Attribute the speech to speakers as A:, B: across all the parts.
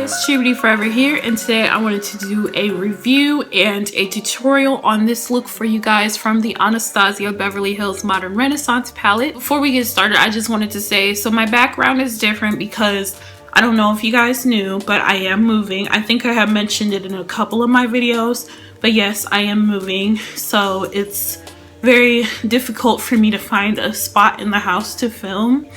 A: it's Chibi Forever here, and today I wanted to do a review and a tutorial on this look for you guys from the Anastasia Beverly Hills Modern Renaissance palette. Before we get started, I just wanted to say, so my background is different because I don't know if you guys knew, but I am moving. I think I have mentioned it in a couple of my videos, but yes, I am moving, so it's very difficult for me to find a spot in the house to film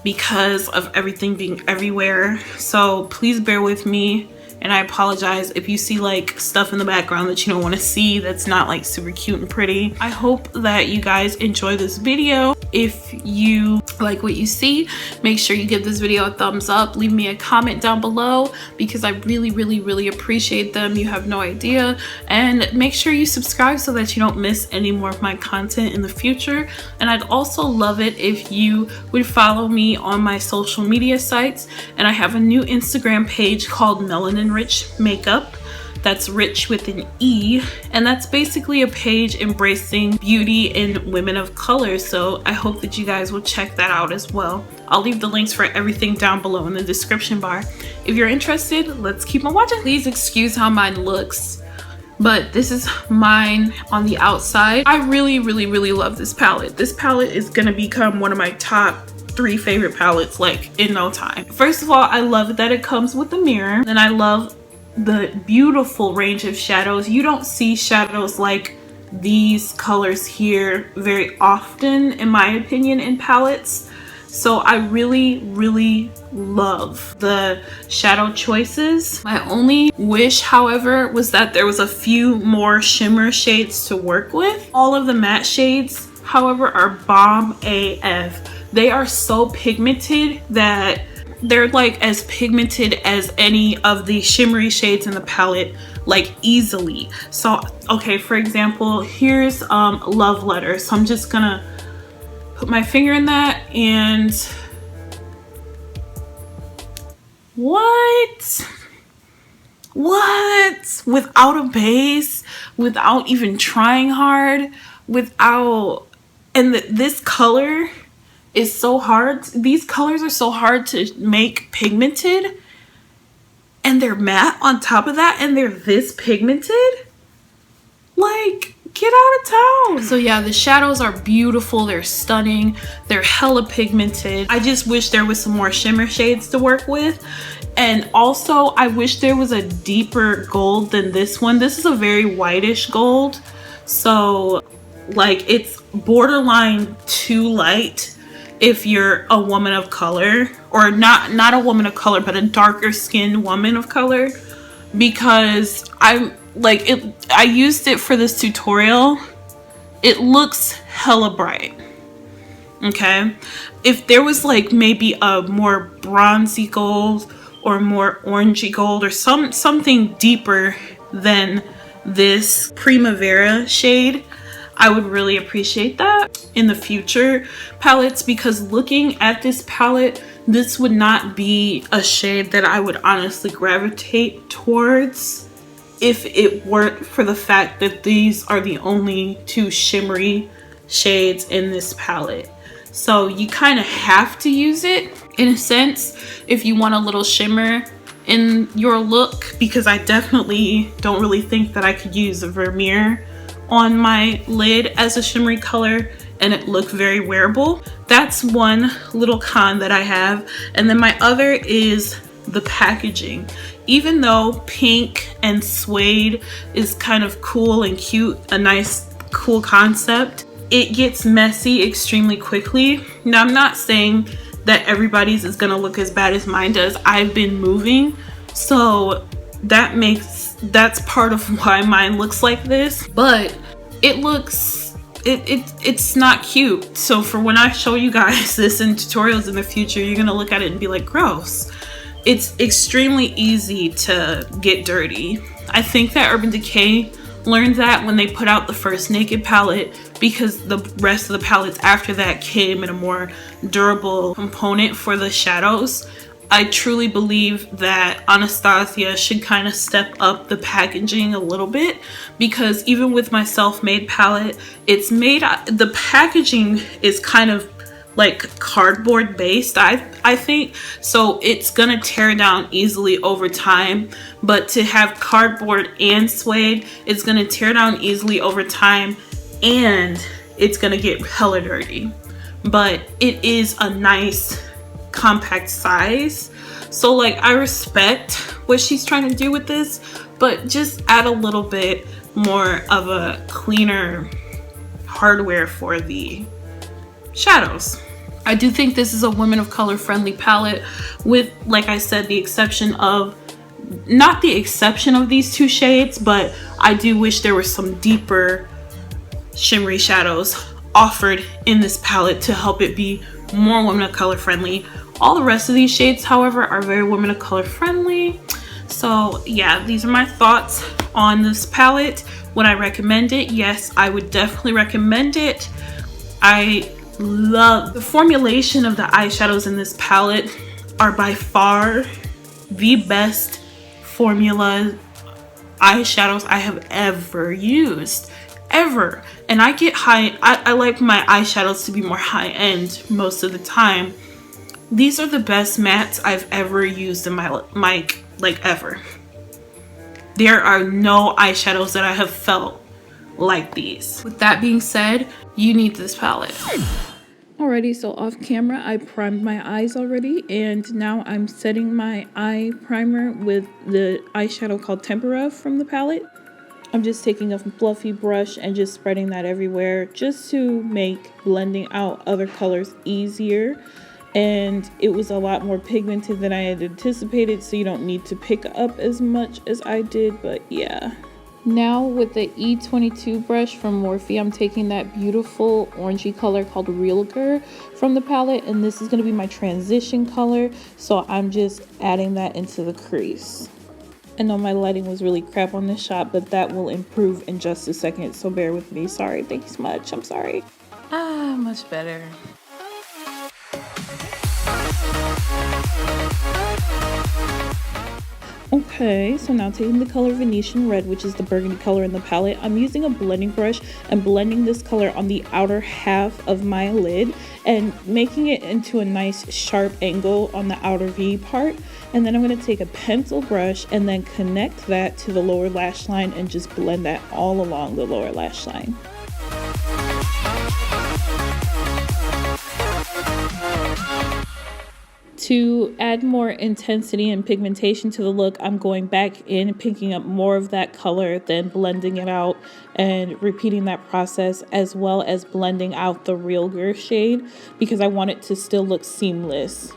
A: because of everything being everywhere. So please bear with me, and I apologize if you see like stuff in the background that you don't want to see that's not like super cute and pretty. I hope that you guys enjoy this video. If you like what you see, make sure you give this video a thumbs up, leave me a comment down below because I really appreciate them. You have no idea. And make sure you subscribe so that you don't miss any more of my content in the future. And I'd also love it if you would follow me on my social media sites. And I have a new Instagram page called Melanin Rich Makeup. That's rich with an E, and that's basically a page embracing beauty in women of color. So I hope that you guys will check that out as well. I'll leave the links for everything down below in the description bar. If you're interested, let's keep on watching. Please excuse how mine looks, but this is mine on the outside. I really love this palette. This palette is gonna become one of my top 3 favorite palettes like in no time. First of all, I love that it comes with a mirror, and I love the beautiful range of shadows. You don't see shadows like these colors here very often, in my opinion, in palettes. So I really love the shadow choices. My only wish, however, was that there was a few more shimmer shades to work with. All of the matte shades, however, are bomb AF. They are so pigmented that they're like as pigmented as any of the shimmery shades in the palette, like easily. So okay, for example, here's Love Letter. So I'm just gonna put my finger in that, and what without a base, without even trying hard, and this color is so hard. These colors are so hard to make pigmented, and they're matte on top of that, and they're this pigmented. Like, get out of town. So yeah, the shadows are beautiful. They're stunning. They're hella pigmented. I just wish there was some more shimmer shades to work with. And also, I wish there was a deeper gold than this one. This is a very whitish gold. So like, it's borderline too light if you're a woman of color, or not a woman of color, but a darker skinned woman of color, because I'm like, I used it for this tutorial. It looks hella bright. Okay, if there was like maybe a more bronzy gold or more orangey gold or something deeper than this Primavera shade, I would really appreciate that in the future palettes, because looking at this palette, this would not be a shade that I would honestly gravitate towards if it weren't for the fact that these are the only 2 shimmery shades in this palette. So you kind of have to use it in a sense if you want a little shimmer in your look, because I definitely don't really think that I could use a Vermeer on my lid as a shimmery color and it looked very wearable. That's one little con that I have. And then my other is the packaging. Even though pink and suede is kind of cool and cute, a nice cool concept, it gets messy extremely quickly. Now, I'm not saying that everybody's is gonna look as bad as mine does. I've been moving, so that's part of why mine looks like this, but it's not cute. So for when I show you guys this in tutorials in the future, you're gonna look at it and be like, gross. It's extremely easy to get dirty. I think that Urban Decay learned that when they put out the first Naked palette, because the rest of the palettes after that came in a more durable component for the shadows. I truly believe that Anastasia should kind of step up the packaging a little bit, because even with my self-made palette, it's made, the packaging is kind of like cardboard based, I think, so it's gonna tear down easily over time. But to have cardboard and suede, it's gonna tear down easily over time, and it's gonna get hella dirty. But it is a nice compact size, so like I respect what she's trying to do with this, but just add a little bit more of a cleaner hardware for the shadows. I do think this is a women of color friendly palette, with, like I said, the exception of, not the exception of these two shades, but I do wish there were some deeper shimmery shadows offered in this palette to help it be more women of color friendly. All the rest of these shades, however, are very women of color friendly. So yeah, these are my thoughts on this palette. Would I recommend it? Yes, I would definitely recommend it. I love the formulation of the eyeshadows in this palette, are by far the best formula eyeshadows I have ever used, ever. And I get I like my eyeshadows to be more high-end most of the time. These are the best mattes I've ever used in my like ever. There are no eyeshadows that I have felt like these. With that being said, you need this palette. Alrighty, so off camera I primed my eyes already, and now I'm setting my eye primer with the eyeshadow called Tempera from the palette. I'm just taking a fluffy brush and just spreading that everywhere just to make blending out other colors easier. And it was a lot more pigmented than I had anticipated, so you don't need to pick up as much as I did, but yeah. Now with the E22 brush from Morphe, I'm taking that beautiful orangey color called Realgar from the palette, and this is going to be my transition color, so I'm just adding that into the crease. I know my lighting was really crap on this shot, but that will improve in just a second, so bear with me. Sorry, thanks much. I'm sorry. Much better. Okay, so now taking the color Venetian Red, which is the burgundy color in the palette, I'm using a blending brush and blending this color on the outer half of my lid and making it into a nice sharp angle on the outer V part. And then I'm going to take a pencil brush and then connect that to the lower lash line and just blend that all along the lower lash line. To add more intensity and pigmentation to the look, I'm going back in and picking up more of that color, then blending it out and repeating that process, as well as blending out the Realgar shade because I want it to still look seamless.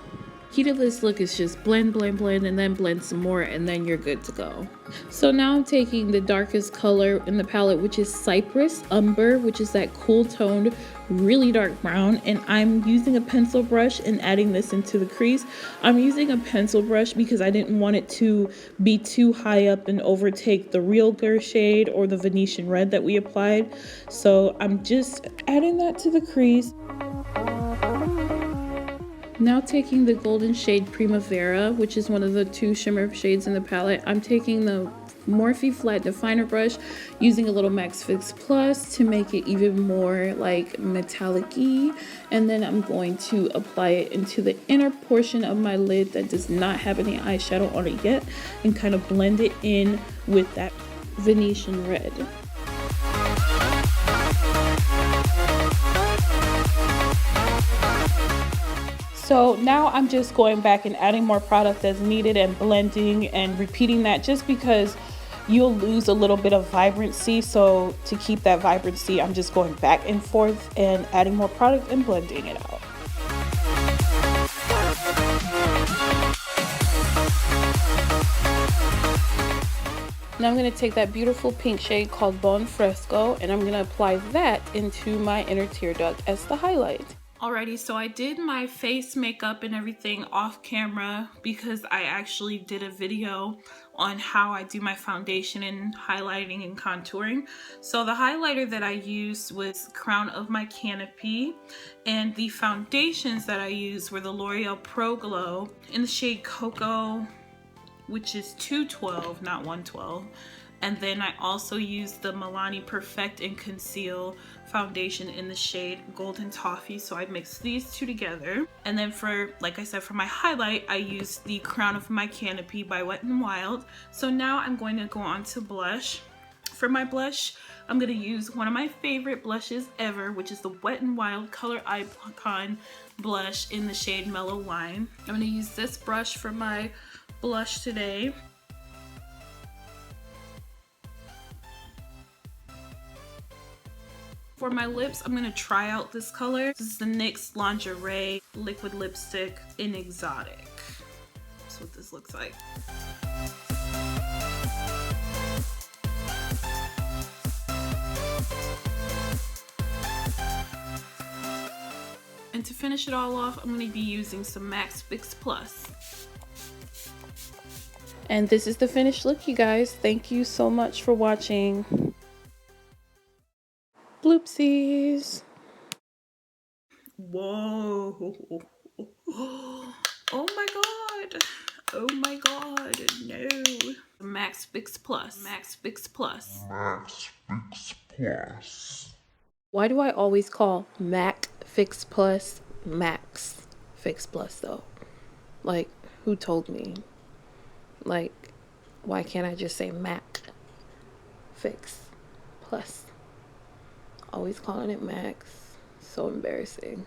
A: Key to this look is just blend, blend, blend, and then blend some more, and then you're good to go. So now I'm taking the darkest color in the palette, which is Cypress Umber, which is that cool toned, really dark brown, and I'm using a pencil brush and adding this into the crease. I'm using a pencil brush because I didn't want it to be too high up and overtake the Realgar shade or the Venetian Red that we applied. So I'm just adding that to the crease. Now taking the golden shade Primavera, which is one of the two shimmer shades in the palette, I'm taking the Morphe flat definer brush, using a little Max Fix Plus to make it even more like metallic-y, and then I'm going to apply it into the inner portion of my lid that does not have any eyeshadow on it yet, and kind of blend it in with that Venetian Red. So now I'm just going back and adding more product as needed and blending and repeating that, just because you'll lose a little bit of vibrancy. So to keep that vibrancy, I'm just going back and forth and adding more product and blending it out. Now I'm going to take that beautiful pink shade called Bon Fresco, and I'm going to apply that into my inner tear duct as the highlight. Alrighty, so I did my face makeup and everything off camera because I actually did a video on how I do my foundation and highlighting and contouring. So the highlighter that I used was Crown of my Canopy, and the foundations that I used were the L'Oreal Pro Glow in the shade Cocoa, which is 212, not 112. And then I also used the Milani Perfect and Conceal foundation in the shade Golden Toffee. So I mixed these two together. And then for, like I said, for my highlight, I used the Crown of My Canopy by Wet n Wild. So now I'm going to go on to blush. For my blush, I'm going to use one of my favorite blushes ever, which is the Wet n Wild Color Icon blush in the shade Mellow Wine. I'm going to use this brush for my blush today. For my lips, I'm gonna try out this color. This is the NYX Lingerie Liquid Lipstick in Exotic. That's what this looks like. And to finish it all off, I'm gonna be using some MAC Fix Plus. And this is the finished look, you guys. Thank you so much for watching. Bloopsies. Whoa. Oh my god. Oh my god. No. MAC Fix Plus. MAC Fix Plus. MAC Fix Plus. Why do I always call MAC Fix Plus Max Fix Plus though? Like, who told me? Like, why can't I just say MAC Fix Plus? Always calling it Max. So embarrassing.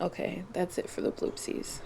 A: Okay, that's it for the bloopsies.